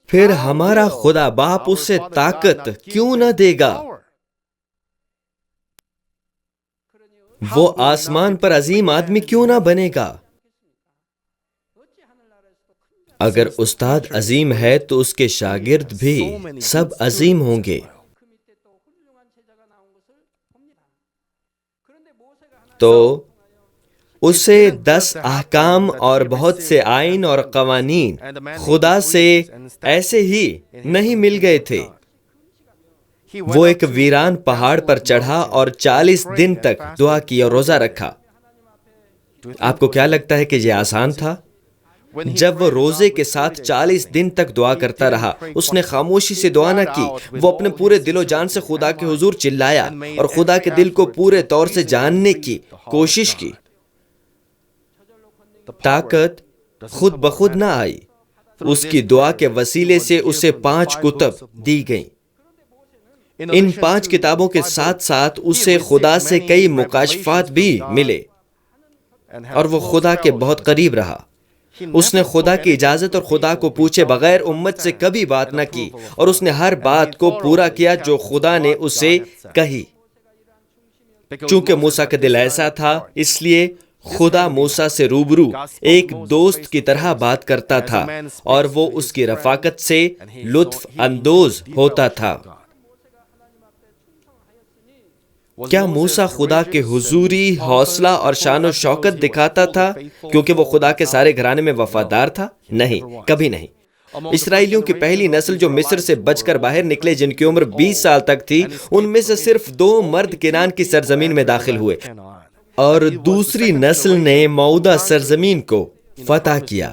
پھر ہمارا خدا باپ اسے طاقت کیوں نہ دے گا؟ وہ آسمان پر عظیم آدمی کیوں نہ بنے گا؟ اگر استاد عظیم ہے تو اس کے شاگرد بھی سب عظیم ہوں گے. تو اسے 10 احکام اور بہت سے آئین اور قوانین خدا سے ایسے ہی نہیں مل گئے تھے. وہ ایک ویران پہاڑ پر چڑھا اور 40 دن تک دعا کی اور روزہ رکھا. آپ کو کیا لگتا ہے کہ یہ آسان تھا؟ جب وہ روزے کے ساتھ 40 دن تک دعا کرتا رہا، اس نے خاموشی سے دعا نہ کی. وہ اپنے پورے دل و جان سے خدا کے حضور چلایا اور خدا کے دل کو پورے طور سے جاننے کی کوشش کی. طاقت خود بخود نہ آئی، اس کی دعا کے وسیلے سے اسے 5 کتب دی گئیں۔ ان 5 کتابوں کے ساتھ ساتھ اسے خدا سے کئی مکاشفات بھی ملے اور وہ خدا کے بہت قریب رہا۔ اس نے خدا کی اجازت اور خدا کو پوچھے بغیر امت سے کبھی بات نہ کی، اور اس نے ہر بات کو پورا کیا جو خدا نے اسے کہی۔ چونکہ موسیٰ کا دل ایسا تھا، اس لیے خدا موسیٰ سے روبرو ایک دوست کی طرح بات کرتا تھا، اور وہ اس کی رفاقت سے لطف اندوز ہوتا تھا۔ کیا موسیٰ خدا کے حضوری حوصلہ اور شان و شوکت دکھاتا تھا کیونکہ وہ خدا کے سارے گھرانے میں وفادار تھا؟ نہیں، کبھی نہیں۔ اسرائیلیوں کی پہلی نسل جو مصر سے بچ کر باہر نکلے، جن کی عمر 20 سال تک تھی، ان میں سے صرف 2 مرد کنعان کی سرزمین میں داخل ہوئے، اور دوسری نسل نے موعودہ سرزمین کو فتح کیا۔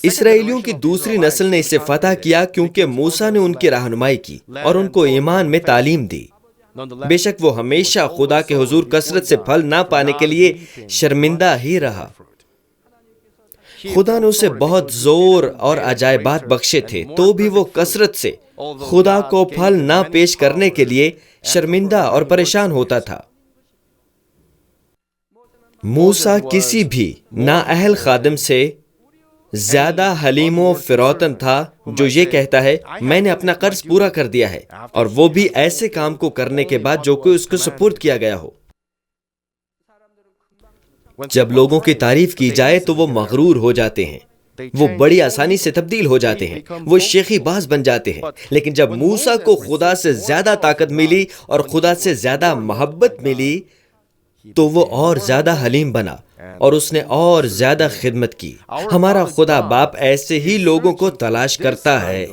اسرائیلیوں کی دوسری نسل نے اسے فتح کیا کیونکہ موسیٰ نے ان کی رہنمائی کی اور ان کو ایمان میں تعلیم دی۔ بے شک وہ ہمیشہ خدا کے حضور کثرت سے پھل نہ پانے کے لیے شرمندہ ہی رہا۔ خدا نے اسے بہت زور اور عجائبات بخشے تھے، تو بھی وہ کثرت سے خدا کو پھل نہ پیش کرنے کے لیے شرمندہ اور پریشان ہوتا تھا۔ موسیٰ کسی بھی نااہل خادم سے زیادہ حلیم و فروتن تھا جو یہ کہتا ہے میں نے اپنا قرض پورا کر دیا ہے، اور وہ بھی ایسے کام کو کرنے کے بعد جو کہ اس کو سپرد کیا گیا ہو۔ جب لوگوں کی تعریف کی جائے تو وہ مغرور ہو جاتے ہیں، وہ بڑی آسانی سے تبدیل ہو جاتے ہیں، وہ شیخی باز بن جاتے ہیں۔ لیکن جب موسیٰ کو خدا سے زیادہ طاقت ملی اور خدا سے زیادہ محبت ملی تو وہ اور زیادہ حلیم بنا اور اس نے اور زیادہ خدمت کی۔ ہمارا خدا باپ ایسے ہی لوگوں کو تلاش کرتا ہے۔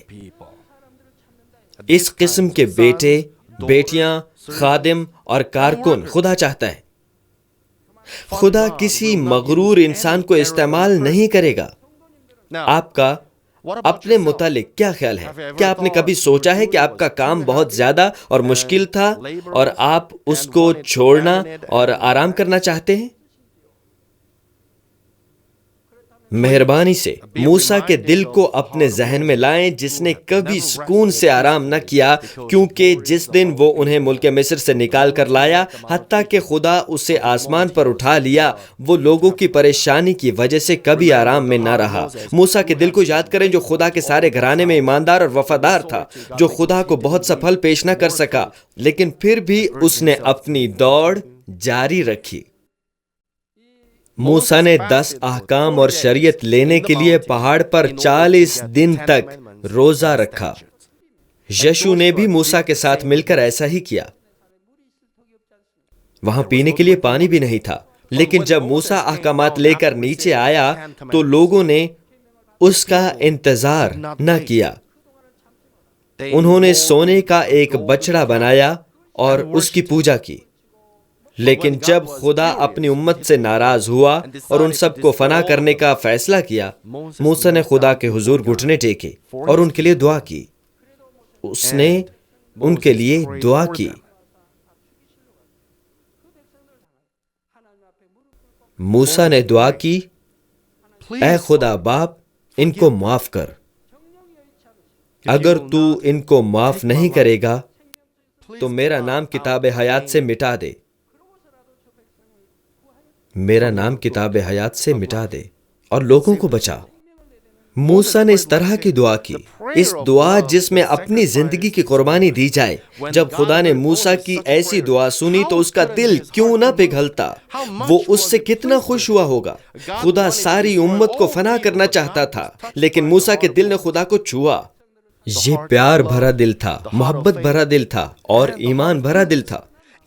اس قسم کے بیٹے، بیٹیاں، خادم اور کارکن خدا چاہتا ہے۔ خدا کسی مغرور انسان کو استعمال نہیں کرے گا۔ آپ کا اپنے متعلق کیا خیال ہے؟ کیا آپ نے کبھی سوچا ہے کہ آپ کا کام بہت زیادہ اور مشکل تھا اور آپ اس کو چھوڑنا اور آرام کرنا چاہتے ہیں؟ مہربانی سے موسیٰ کے دل کو اپنے ذہن میں لائیں جس نے کبھی سکون سے آرام نہ کیا، کیونکہ جس دن وہ انہیں ملک مصر سے نکال کر لایا، حتیٰ کہ خدا اسے آسمان پر اٹھا لیا، وہ لوگوں کی پریشانی کی وجہ سے کبھی آرام میں نہ رہا۔ موسیٰ کے دل کو یاد کریں جو خدا کے سارے گھرانے میں ایماندار اور وفادار تھا، جو خدا کو بہت سا پھل پیش نہ کر سکا، لیکن پھر بھی اس نے اپنی دوڑ جاری رکھی۔ موسیٰ نے 10 احکام اور شریعت لینے کے لیے پہاڑ پر 40 دن تک روزہ رکھا۔ یشوع نے بھی موسیٰ کے ساتھ مل کر ایسا ہی کیا۔ وہاں پینے کے لیے پانی بھی نہیں تھا، لیکن جب موسیٰ احکامات لے کر نیچے آیا تو لوگوں نے اس کا انتظار نہ کیا۔ انہوں نے سونے کا ایک بچڑا بنایا اور اس کی پوجا کی۔ لیکن جب خدا اپنی امت سے ناراض ہوا اور ان سب کو فنا کرنے کا فیصلہ کیا، موسیٰ نے خدا کے حضور گھٹنے ٹیکے اور ان کے لیے دعا کی۔ اس نے ان کے لیے دعا کی۔ موسیٰ نے دعا کی، اے خدا باپ، ان کو معاف کر۔ اگر تو ان کو معاف نہیں کرے گا تو میرا نام کتاب حیات سے مٹا دے۔ میرا نام کتاب حیات سے مٹا دے اور لوگوں کو بچا۔ موسیٰ نے اس طرح کی دعا کی، اس دعا جس میں اپنی زندگی کی قربانی دی جائے۔ جب خدا نے موسیٰ کی ایسی دعا سنی تو اس کا دل کیوں نہ پگھلتا؟ وہ اس سے کتنا خوش ہوا ہوگا۔ خدا ساری امت کو فنا کرنا چاہتا تھا، لیکن موسیٰ کے دل نے خدا کو چھوا۔ یہ پیار بھرا دل تھا، محبت بھرا دل تھا اور ایمان بھرا دل تھا۔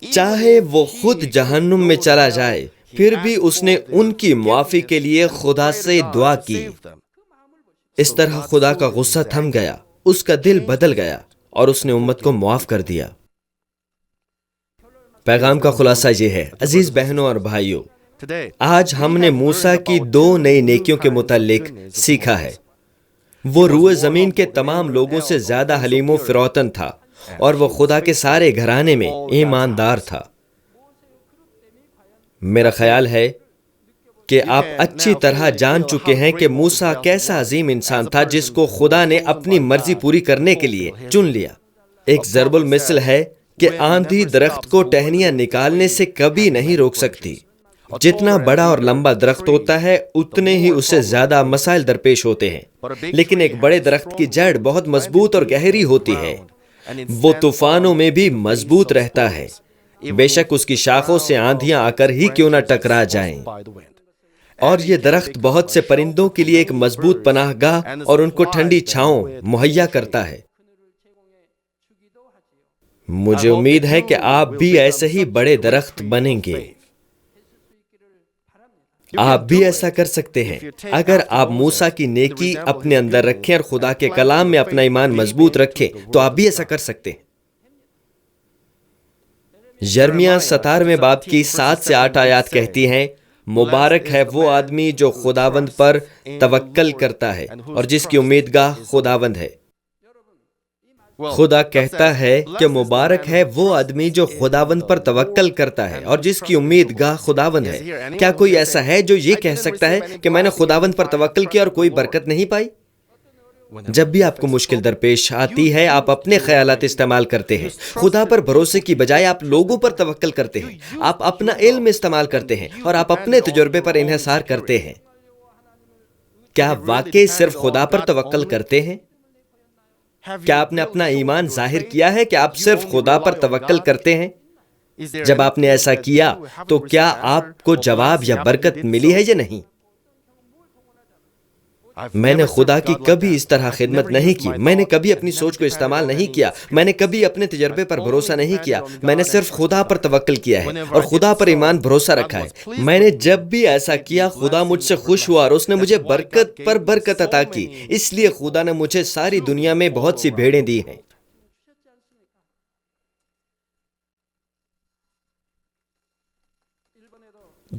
چاہے وہ خود جہنم میں چلا جائے، پھر بھی اس نے ان کی معافی کے لیے خدا سے دعا کی۔ اس طرح خدا کا غصہ تھم گیا، اس کا دل بدل گیا اور اس نے امت کو معاف کر دیا۔ پیغام کا خلاصہ یہ ہے، عزیز بہنوں اور بھائیوں، آج ہم نے موسیٰ کی 2 نئی نیکیوں کے متعلق سیکھا ہے۔ وہ روئے زمین کے تمام لوگوں سے زیادہ حلیم و فروتن تھا اور وہ خدا کے سارے گھرانے میں ایماندار تھا۔ میرا خیال ہے کہ آپ اچھی طرح جان چکے ہیں کہ موسیٰ کیسا عظیم انسان تھا جس کو خدا نے اپنی مرضی پوری کرنے کے لیے چن لیا۔ ایک ضرب المثل ہے کہ آندھی درخت کو ٹہنیاں نکالنے سے کبھی نہیں روک سکتی۔ جتنا بڑا اور لمبا درخت ہوتا ہے اتنے ہی اسے زیادہ مسائل درپیش ہوتے ہیں، لیکن ایک بڑے درخت کی جڑ بہت مضبوط اور گہری ہوتی ہے، وہ طوفانوں میں بھی مضبوط رہتا ہے، بے شک اس کی شاخوں سے آندھیاں آ کر ہی کیوں نہ ٹکرا جائیں۔ اور یہ درخت بہت سے پرندوں کے لیے ایک مضبوط پناہ گاہ اور ان کو ٹھنڈی چھاؤں مہیا کرتا ہے۔ مجھے امید ہے کہ آپ بھی ایسے ہی بڑے درخت بنیں گے۔ آپ بھی ایسا کر سکتے ہیں اگر آپ موسیٰ کی نیکی اپنے اندر رکھیں اور خدا کے کلام میں اپنا ایمان مضبوط رکھیں تو آپ بھی ایسا کر سکتے ہیں۔ یرمیہ 17ویں باب کی 7 سے 8 آیات کہتی ہیں، مبارک ہے وہ آدمی جو خداوند پر توکل کرتا ہے اور جس کی امیدگاہ خداوند ہے۔ خدا کہتا ہے کہ مبارک ہے وہ آدمی جو خداوند پر توکل کرتا ہے اور جس کی امید گاہ خداوند ہے۔ کیا کوئی ایسا ہے جو یہ کہہ سکتا ہے کہ میں نے خداوند پر توکل کیا اور کوئی برکت نہیں پائی؟ جب بھی آپ کو مشکل درپیش آتی ہے آپ اپنے خیالات استعمال کرتے ہیں، خدا پر بھروسے کی بجائے آپ لوگوں پر توکل کرتے ہیں، آپ اپنا علم استعمال کرتے ہیں اور آپ اپنے تجربے پر انحصار کرتے ہیں۔ کیا واقعی صرف خدا پر توکل کرتے ہیں؟ کیا آپ نے اپنا ایمان ظاہر کیا ہے کہ آپ صرف خدا پر توکل کرتے ہیں؟ جب آپ نے ایسا کیا تو کیا آپ کو جواب یا برکت ملی ہے یا نہیں؟ میں نے خدا کی کبھی اس طرح خدمت نہیں کی، میں نے کبھی اپنی سوچ کو استعمال نہیں کیا، میں نے کبھی اپنے تجربے پر بھروسہ نہیں کیا، میں نے صرف خدا پر توکل کیا ہے اور خدا پر ایمان بھروسہ رکھا ہے۔ میں نے جب بھی ایسا کیا خدا مجھ سے خوش ہوا اور اس نے مجھے برکت پر برکت عطا کی، اس لیے خدا نے مجھے ساری دنیا میں بہت سی بھیڑیں دی ہیں۔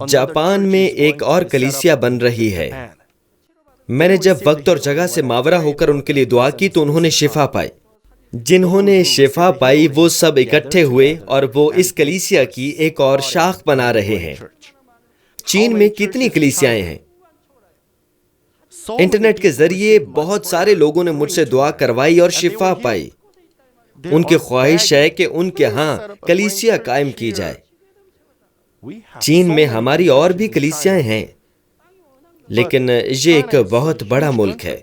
جاپان میں ایک اور کلیسیا بن رہی ہے۔ میں نے جب وقت اور جگہ سے ماورا ہو کر ان کے لیے دعا کی تو انہوں نے شفا پائی۔ جنہوں نے شفا پائی وہ سب اکٹھے ہوئے اور وہ اس کلیسیا کی ایک اور شاخ بنا رہے ہیں۔ چین میں کتنی کلیسیاں ہیں؟ انٹرنیٹ کے ذریعے بہت سارے لوگوں نے مجھ سے دعا کروائی اور شفا پائی۔ ان کی خواہش ہے کہ ان کے ہاں کلیسیا قائم کی جائے۔ چین میں ہماری اور بھی کلیسیاں ہیں، لیکن یہ ایک بہت بڑا ملک ہے۔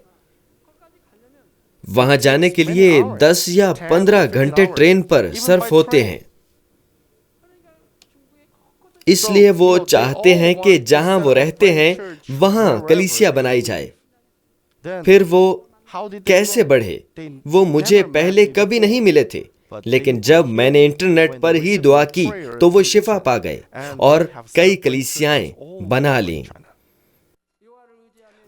وہاں جانے کے لیے 10 یا 15 گھنٹے ٹرین پر صرف ہوتے ہیں۔ اس لیے وہ چاہتے ہیں کہ جہاں وہ رہتے ہیں وہاں کلیسیا بنائی جائے۔ پھر وہ کیسے بڑھے؟ وہ مجھے پہلے کبھی نہیں ملے تھے، لیکن جب میں نے انٹرنیٹ پر ہی دعا کی تو وہ شفا پا گئے اور کئی کلیسیائیں بنا لیں۔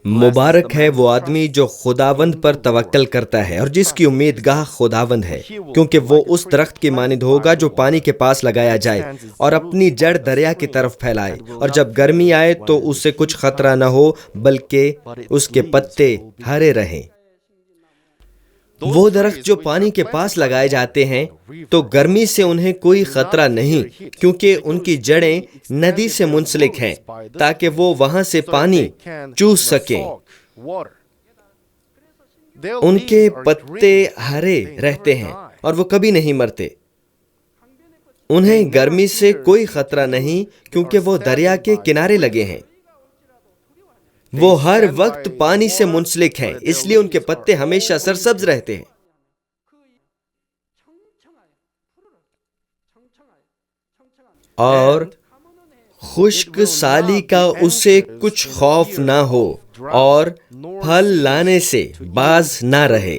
مبارک ہے وہ آدمی جو خداوند پر توکل کرتا ہے اور جس کی امید گاہ خداوند ہے، کیونکہ وہ اس درخت کی مانند ہوگا جو پانی کے پاس لگایا جائے اور اپنی جڑ دریا کی طرف پھیلائے، اور جب گرمی آئے تو اسے کچھ خطرہ نہ ہو بلکہ اس کے پتے ہرے رہیں۔ وہ درخت جو پانی کے پاس لگائے جاتے ہیں تو گرمی سے انہیں کوئی خطرہ نہیں، کیونکہ ان کی جڑیں ندی سے منسلک ہیں تاکہ وہ وہاں سے پانی چوس سکیں۔ ان کے پتے ہرے رہتے ہیں اور وہ کبھی نہیں مرتے۔ انہیں گرمی سے کوئی خطرہ نہیں کیونکہ وہ دریا کے کنارے لگے ہیں۔ وہ ہر وقت پانی سے منسلک ہیں، اس لیے ان کے پتے ہمیشہ سرسبز رہتے ہیں۔ اور خشک سالی کا اسے کچھ خوف نہ ہو اور پھل لانے سے باز نہ رہے۔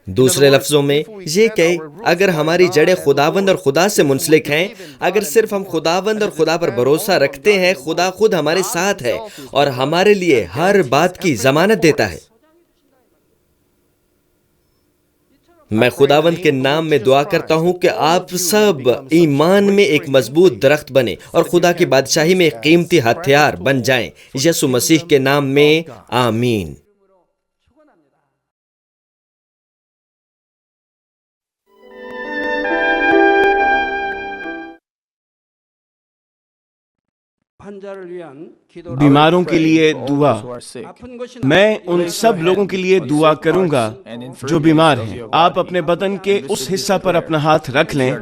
دوسرے لفظوں میں یہ کہ اگر ہماری جڑیں خداوند اور خدا سے منسلک ہیں، اگر صرف ہم خداوند اور خدا پر بھروسہ رکھتے ہیں، خدا خود ہمارے ساتھ ہے اور ہمارے لیے ہر بات کی ضمانت دیتا ہے۔ میں خداوند کے نام میں دعا کرتا ہوں کہ آپ سب ایمان میں ایک مضبوط درخت بنیں اور خدا کی بادشاہی میں ایک قیمتی ہتھیار بن جائیں۔ یسوع مسیح کے نام میں آمین۔ بیماروں کے لیے دعا۔ میں ان سب لوگوں کے لیے دعا کروں گا جو بیمار ہیں۔ آپ اپنے بدن کے اس حصہ پر اپنا ہاتھ رکھ لیں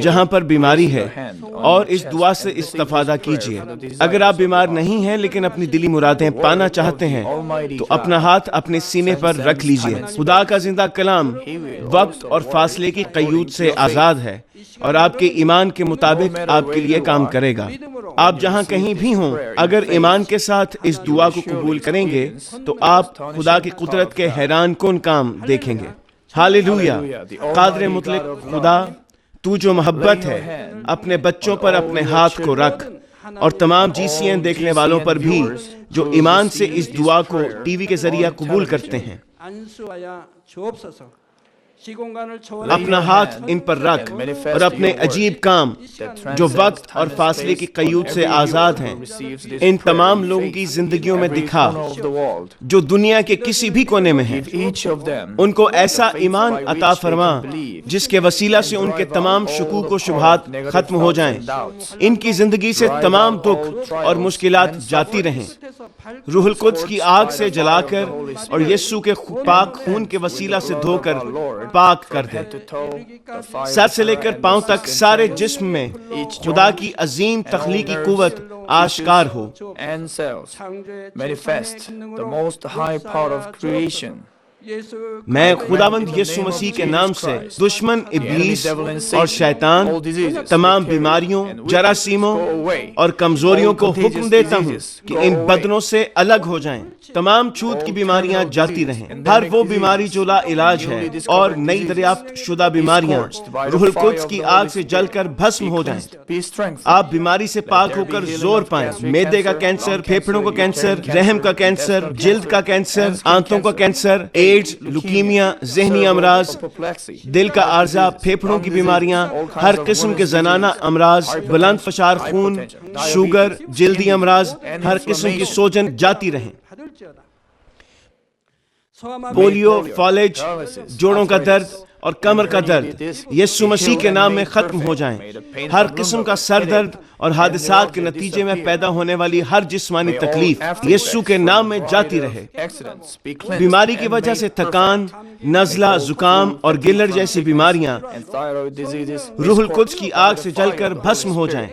جہاں پر بیماری ہے اور اس دعا سے استفادہ کیجیے۔ اگر آپ بیمار نہیں ہیں لیکن اپنی دلی مرادیں پانا چاہتے ہیں تو اپنا ہاتھ اپنے سینے پر رکھ لیجیے۔ خدا کا زندہ کلام وقت اور فاصلے کی قیود سے آزاد ہے اور آپ کے ایمان کے مطابق آپ کے لیے کام کرے گا۔ آپ جہاں کہیں بھی ہوں، اگر ایمان کے ساتھ اس دعا کو قبول کریں گے تو آپ خدا کی قدرت کے حیران کن کام دیکھیں گے۔ ہاللویا! قادر مطلق خدا، تو جو محبت ہے، اپنے بچوں پر اپنے ہاتھ کو رکھ اور تمام GCN دیکھنے والوں پر بھی جو ایمان سے اس دعا کو ٹی وی کے ذریعے قبول کرتے ہیں۔ اپنا ہاتھ ان پر رکھ اور اپنے عجیب کام جو وقت اور فاصلے کی قیود سے آزاد ہیں ان تمام لوگوں کی زندگیوں میں دکھا جو دنیا کے کسی بھی کونے میں ہیں۔ ان کو ایسا ایمان عطا فرما جس کے وسیلہ سے ان کے تمام شکوک و شبہات ختم ہو جائیں، ان کی زندگی سے تمام دکھ اور مشکلات جاتی رہیں۔ روح القدس کی آگ سے جلا کر اور یسوع کے پاک خون کے وسیلہ سے دھو کر پاک کر دے۔ سر سے لے کر پاؤں تک سارے جسم میں خدا کی عظیم تخلیقی قوت آشکار ہو۔ میں خداوند یسوع مسیح کے نام سے دشمن ابلیس اور شیطان، تمام بیماریوں، جراثیموں اور کمزوریوں کو حکم دیتا ہوں کہ ان بدنوں سے الگ ہو جائیں۔ تمام چھوت کی بیماریاں جاتی رہیں۔ ہر وہ بیماری جو لا علاج ہے اور نئی دریافت شدہ بیماریاں روح القدس کی آگ سے جل کر بھسم ہو جائیں۔ آپ بیماری سے پاک ہو کر زور پائیں۔ معدے کا کینسر، پھیپھڑوں کا کینسر، رحم کا کینسر، جلد کا کینسر، آنتوں کا کینسر، ایڈز، لیوکیمیا، ذہنی امراض، دل کا عارضہ، پھیپھڑوں کی بیماریاں، ہر قسم کے زنانہ امراض، بلند فشار خون، شوگر، جلدی امراض، ہر قسم کی سوجن جاتی رہیں۔ پولیو، فالج، جوڑوں کا درد اور کمر کا درد یسوع مسیح کے نام میں ختم ہو جائیں۔ ہر قسم کا سر درد اور حادثات کے نتیجے میں پیدا ہونے والی ہر جسمانی تکلیف یسوع کے نام میں جاتی رہے۔ بیماری کی وجہ سے تھکان، نزلہ، زکام اور گلر جیسی بیماریاں روح القدس کی آگ سے جل کر بھسم ہو جائیں۔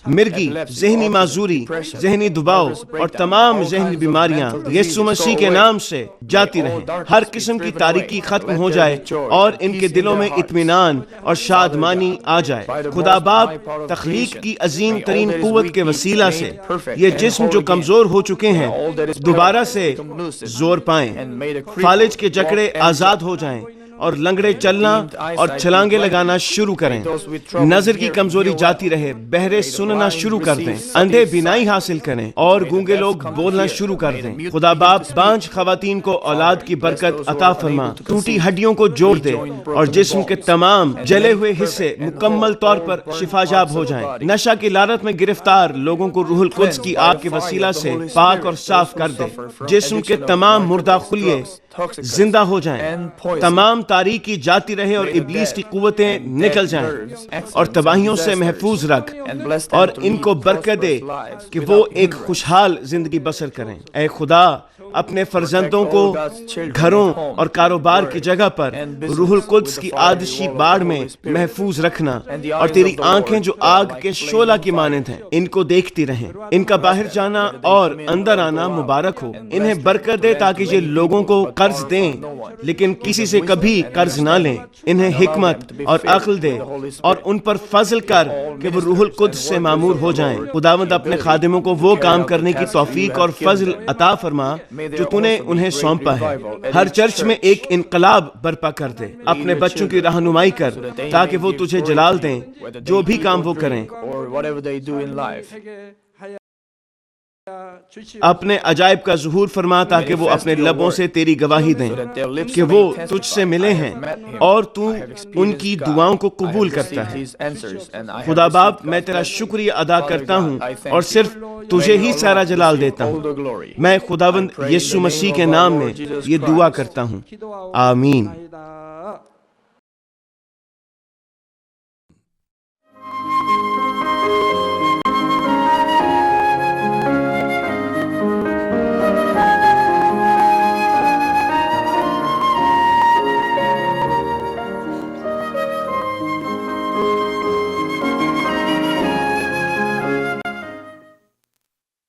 مرگی، ذہنی معذوری، ذہنی دباؤ اور تمام ذہنی بیماریاں یسوع مسیح کے نام سے جاتی رہیں۔ ہر قسم کی تاریکی ختم ہو جائے اور ان کے دلوں میں اطمینان اور شادمانی آ جائے۔ خدا باپ تخلیق کی عظیم ترین قوت کے وسیلہ سے یہ جسم جو کمزور ہو چکے ہیں دوبارہ سے زور پائیں، فالج کے جکڑے آزاد ہو جائیں اور لنگڑے چلنا اور چھلانگے لگانا شروع کریں۔ نظر کی کمزوری جاتی رہے، بہرے سننا شروع کر دیں، اندھے بینائی حاصل کریں اور گونگے لوگ بولنا شروع کر دیں۔ خدا باپ بانجھ خواتین کو اولاد کی برکت عطا فرما، ٹوٹی ہڈیوں کو جوڑ دے اور جسم کے تمام جلے ہوئے حصے مکمل طور پر شفا یاب ہو جائیں۔ نشہ کی لعنت میں گرفتار لوگوں کو روح القدس کی آگ کے وسیلہ سے پاک اور صاف کر دے۔ جسم کے تمام مردہ خلیے زندہ ہو جائیں، تمام تاریکی جاتی رہے اور ابلیس کی قوتیں نکل جائیں اور تباہیوں سے محفوظ رکھ اور ان کو برکت دے کہ وہ ایک خوشحال زندگی بسر کریں۔ اے خدا، اپنے فرزندوں کو گھروں اور کاروبار کی جگہ پر روح القدس کی آتشی باڑ میں محفوظ رکھنا اور تیری آنکھیں جو آگ کے شعلہ کی مانند ہیں ان کو دیکھتی رہیں۔ ان کا باہر جانا اور اندر آنا مبارک ہو۔ انہیں برکت دے تاکہ یہ لوگوں کو قرض دیں لیکن کسی سے کبھی قرض نہ لیں۔ انہیں حکمت اور عقل دے اور ان پر فضل کر کہ وہ روح القدس سے معمور ہو جائیں۔ خداوند اپنے خادموں کو وہ کام کرنے کی توفیق اور فضل عطا فرما جو تو نے انہیں سونپا ہے۔ ہر چرچ میں ایک انقلاب برپا کر دے۔ اپنے بچوں کی رہنمائی کر تاکہ وہ تجھے جلال دیں جو بھی کام وہ کریں۔ اپنے عجائب کا ظہور فرما تاکہ وہ اپنے لبوں سے تیری گواہی دیں کہ وہ تجھ سے ملے ہیں اور تو ان کی دعاؤں کو قبول کرتا ہے۔ خدا باپ، میں تیرا شکریہ ادا کرتا ہوں اور صرف تجھے ہی سارا جلال دیتا ہوں۔ میں خداوند یسوع مسیح کے نام میں یہ دعا کرتا ہوں، آمین۔